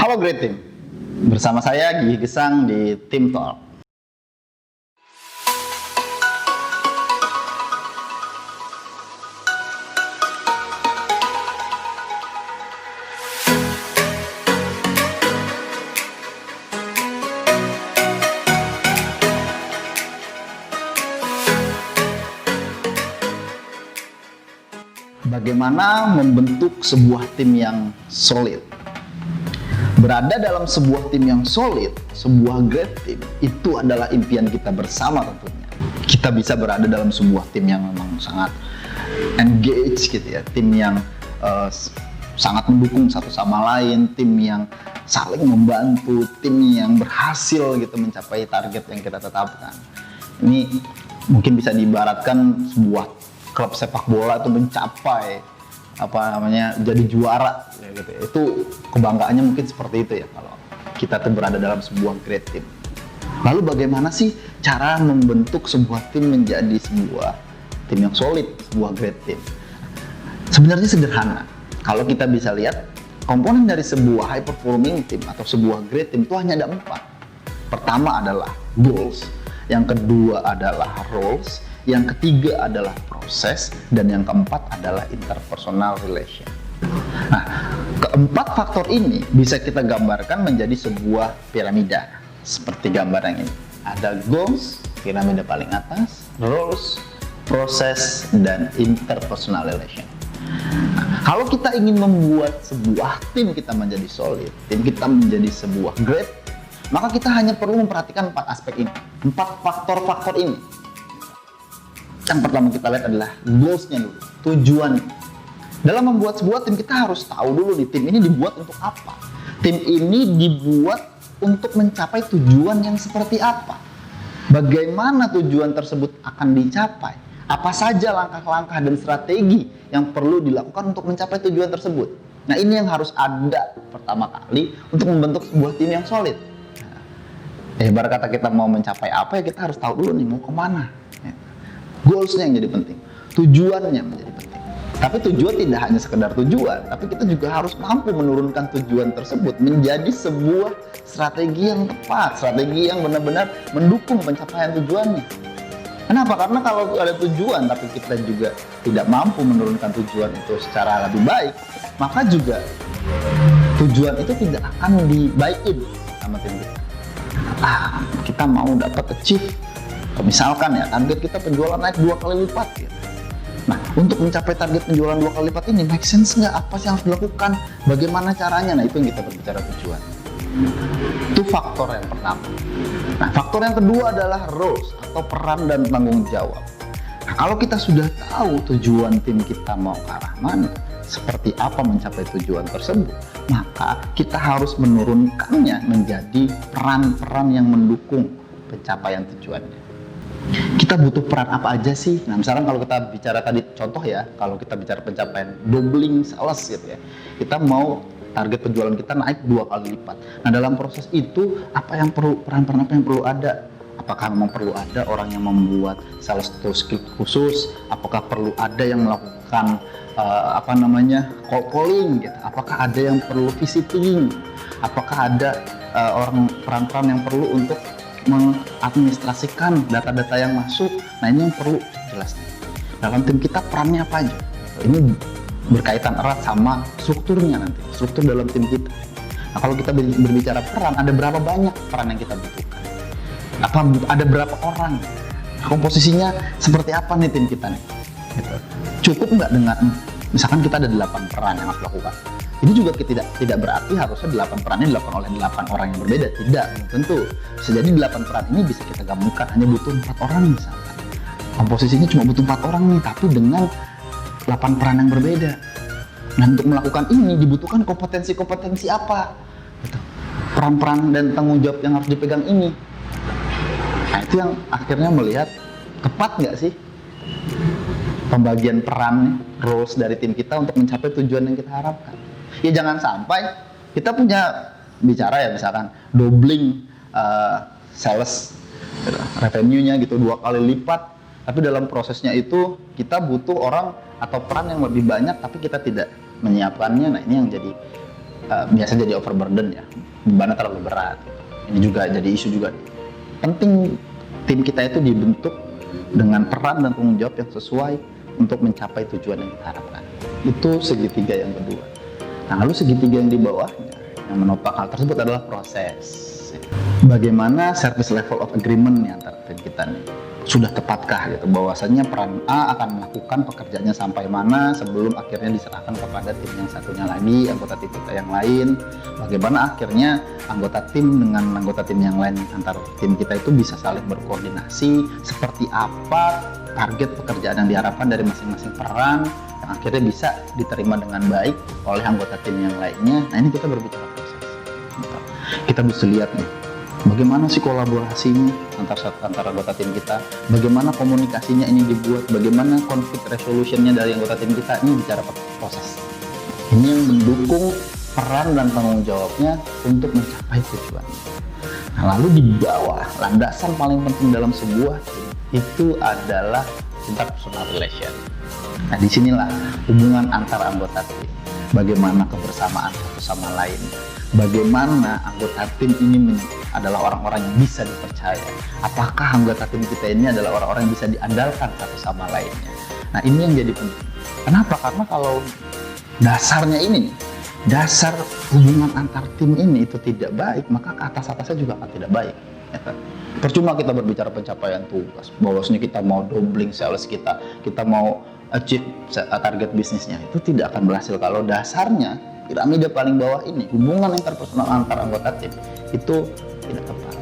Halo Great Team, bersama saya Gih Gesang di Team Talk. Bagaimana membentuk sebuah tim yang solid? Berada dalam sebuah tim yang solid, sebuah great team, itu adalah impian kita bersama tentunya. Kita bisa berada dalam sebuah tim yang memang sangat engage gitu ya, tim yang sangat mendukung satu sama lain, tim yang saling membantu, tim yang berhasil gitu mencapai target yang kita tetapkan. Ini mungkin bisa diibaratkan sebuah klub sepak bola itu mencapai jadi juara gitu. Itu kebanggaannya mungkin seperti itu ya kalau kita tuh berada dalam sebuah great team. Lalu bagaimana sih cara membentuk sebuah tim menjadi sebuah tim yang solid, sebuah great team? Sebenarnya sederhana. Kalau kita bisa lihat komponen dari sebuah high performing team atau sebuah great team itu hanya ada 4. Pertama adalah goals, yang kedua adalah roles, yang ketiga adalah proses, dan yang keempat adalah interpersonal relation. Nah, keempat faktor ini bisa kita gambarkan menjadi sebuah piramida seperti gambar yang ini. Ada goals, piramida paling atas, roles, proses, dan interpersonal relation. Nah, kalau kita ingin membuat sebuah tim kita menjadi solid, tim kita menjadi sebuah great, maka kita hanya perlu memperhatikan 4 aspek ini, 4 faktor-faktor ini. Yang pertama kita lihat adalah goals-nya dulu, tujuan. Dalam membuat sebuah tim kita harus tahu dulu nih, tim ini dibuat untuk apa. Tim ini dibuat untuk mencapai tujuan yang seperti apa. Bagaimana tujuan tersebut akan dicapai? Apa saja langkah-langkah dan strategi yang perlu dilakukan untuk mencapai tujuan tersebut. Nah, ini yang harus ada pertama kali untuk membentuk sebuah tim yang solid. Ibarat kata kita mau mencapai apa ya, kita harus tahu dulu nih mau kemana. Goals-nya yang jadi penting, tujuannya menjadi penting. Tapi tujuan tidak hanya sekedar tujuan, tapi kita juga harus mampu menurunkan tujuan tersebut menjadi sebuah strategi yang tepat, strategi yang benar-benar mendukung pencapaian tujuannya. Kenapa? Karena kalau ada tujuan tapi kita juga tidak mampu menurunkan tujuan itu secara lebih baik, maka juga tujuan itu tidak akan dibaikin sama tim kita. Kita mau dapat achieve, misalkan ya target kita penjualan naik 2 kali lipat gitu. Nah, untuk mencapai target penjualan 2 kali lipat ini make sense nggak? Apa sih yang harus dilakukan? Bagaimana caranya? Nah, itu yang kita berbicara tujuan. Itu faktor yang pertama. Nah, faktor yang kedua adalah roles atau peran dan tanggung jawab. Nah, kalau kita sudah tahu tujuan tim kita mau ke arah mana, seperti apa mencapai tujuan tersebut, maka kita harus menurunkannya menjadi peran-peran yang mendukung pencapaian tujuannya. Kita butuh peran apa aja sih? Nah, misalkan kalau kita bicara tadi contoh ya, kalau kita bicara pencapaian doubling sales gitu ya, kita mau target penjualan kita naik 2 kali lipat. Nah, dalam proses itu peran-peran apa yang perlu ada? Apakah memang perlu ada orang yang membuat sales script khusus? Apakah perlu ada yang melakukan cold calling gitu? Apakah ada yang perlu visiting? Apakah ada peran-peran yang perlu untuk mengadministrasikan data-data yang masuk? Nah, ini yang perlu jelas. Dalam tim kita perannya apa aja? Ini berkaitan erat sama strukturnya nanti, struktur dalam tim kita. Nah, kalau kita berbicara peran, ada berapa banyak peran yang kita butuhkan? Ada berapa orang? Komposisinya seperti apa nih tim kita nih? Gitu. Cukup nggak dengan misalkan kita ada 8 peran yang harus dilakukan? Ini juga tidak berarti harusnya 8 peran ini dilakukan oleh 8 orang yang berbeda. Tidak, tentu. Bisa jadi 8 peran ini bisa kita gabungkan hanya butuh 4 orang misalkan. Komposisinya cuma butuh 4 orang nih, tapi dengan 8 peran yang berbeda. Nah, untuk melakukan ini dibutuhkan kompetensi apa? Gitu. Peran-peran dan tanggung jawab yang harus dipegang ini. Nah, itu yang akhirnya melihat tepat nggak sih pembagian peran roles dari tim kita untuk mencapai tujuan yang kita harapkan. Ya jangan sampai kita punya bicara ya misalkan doubling sales revenue-nya gitu 2 kali lipat, tapi dalam prosesnya itu kita butuh orang atau peran yang lebih banyak tapi kita tidak menyiapkannya. Nah, ini yang jadi biasa jadi overburden ya, bebannya terlalu berat. Ini juga jadi isu juga. Penting tim kita itu dibentuk dengan peran dan tanggung jawab yang sesuai untuk mencapai tujuan yang kita harapkan. Itu segitiga yang kedua. Nah, lalu segitiga yang di bawahnya yang menopang hal tersebut adalah proses. Bagaimana service level of agreement nih antara tim kita nih? Sudah tepatkah gitu bahwasanya peran A akan melakukan pekerjaannya sampai mana sebelum akhirnya diserahkan kepada tim yang satunya lagi, anggota tim kita yang lain. Bagaimana akhirnya anggota tim dengan anggota tim yang lain antar tim kita itu bisa saling berkoordinasi, seperti apa target pekerjaan yang diharapkan dari masing-masing peran yang akhirnya bisa diterima dengan baik oleh anggota tim yang lainnya. Nah, ini kita berbicara proses. Kita bisa lihat nih, bagaimana sih kolaborasinya antar anggota tim kita, bagaimana komunikasinya ini dibuat, bagaimana konflik resolutionnya dari anggota tim kita. Ini bicara proses. Ini yang mendukung peran dan tanggung jawabnya untuk mencapai tujuan. Nah, lalu di bawah, landasan paling penting dalam sebuah tim itu adalah interpersonal relation. Nah, disinilah hubungan antar anggota tim, bagaimana kebersamaan satu sama lain, bagaimana anggota tim ini adalah orang-orang yang bisa dipercaya, apakah anggota tim kita ini adalah orang-orang yang bisa diandalkan satu sama lainnya. Nah, ini yang jadi penting. Kenapa? Karena kalau dasarnya ini, dasar hubungan antar tim ini itu tidak baik, maka ke atas-atasnya juga akan tidak baik. Percuma kita berbicara pencapaian tugas, bahwasanya kita mau doubling sales kita mau achieve target bisnisnya, itu tidak akan berhasil kalau dasarnya piramida paling bawah ini, hubungan interpersonal antar anggota tim itu tidak tepat.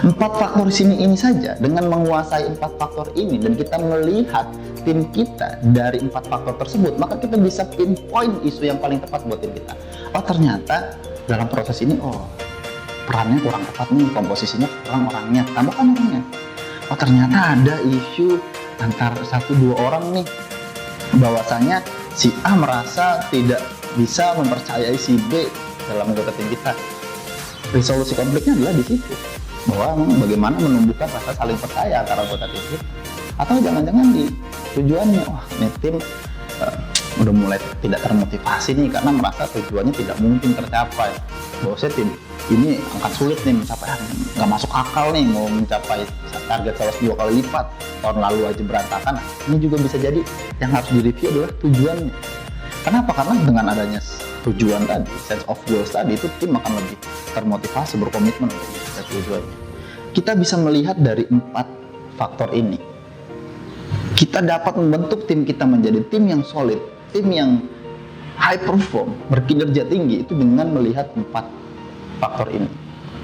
4 faktor ini saja, dengan menguasai 4 faktor ini dan kita melihat tim kita dari 4 faktor tersebut, maka kita bisa pinpoint isu yang paling tepat buat tim kita. Oh, ternyata dalam proses ini, perannya kurang tepat nih, komposisinya kurang orangnya, tambahkan orangnya. Oh, ternyata ada isu antar 1-2 orang nih, bahwasanya si A merasa tidak bisa mempercayai si B dalam anggota tim kita. Resolusi konfliknya adalah di situ, bahwa bagaimana menumbuhkan rasa saling percaya antara anggota tim kita. Atau jangan-jangan di tujuannya, ini tim udah mulai tidak termotivasi nih karena merasa tujuannya tidak mungkin tercapai. Bahwasanya tim ini akan sulit nih mencapai, nggak masuk akal nih mau mencapai target sales 2 kali lipat, tahun lalu aja berantakan. Nah, ini juga bisa jadi yang harus direview adalah tujuannya. Kenapa? Karena dengan adanya tujuan tadi, sense of goals tadi, itu tim akan lebih termotivasi, berkomitmen untuk mencapai tujuannya. Kita bisa melihat dari 4 faktor ini, kita dapat membentuk tim kita menjadi tim yang solid, tim yang high perform, berkinerja tinggi itu dengan melihat 4 faktor ini.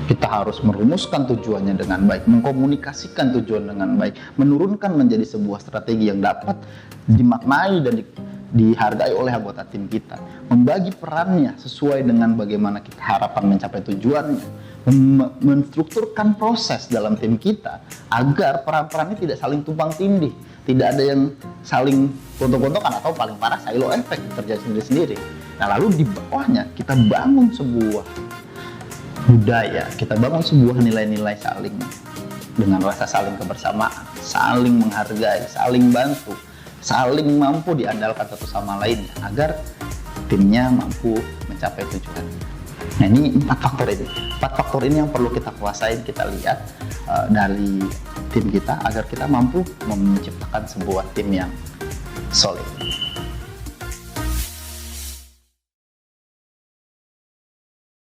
Kita harus merumuskan tujuannya dengan baik, mengkomunikasikan tujuan dengan baik, menurunkan menjadi sebuah strategi yang dapat dimaknai dan dihargai oleh anggota tim kita, membagi perannya sesuai dengan bagaimana kita harapan mencapai tujuannya, menstrukturkan proses dalam tim kita agar peran-perannya tidak saling tumpang tindih, tidak ada yang saling gontok-gontokan atau paling parah silo efek terjadi sendiri-sendiri. Nah, lalu di bawahnya kita bangun sebuah budaya, kita bangun sebuah nilai-nilai saling dengan rasa saling kebersamaan, saling menghargai, saling bantu, saling mampu diandalkan satu sama lain agar timnya mampu mencapai tujuan. Nah, ini 4 faktor ini. 4 faktor ini yang perlu kita kuasain, kita lihat dari tim kita agar kita mampu menciptakan sebuah tim yang solid.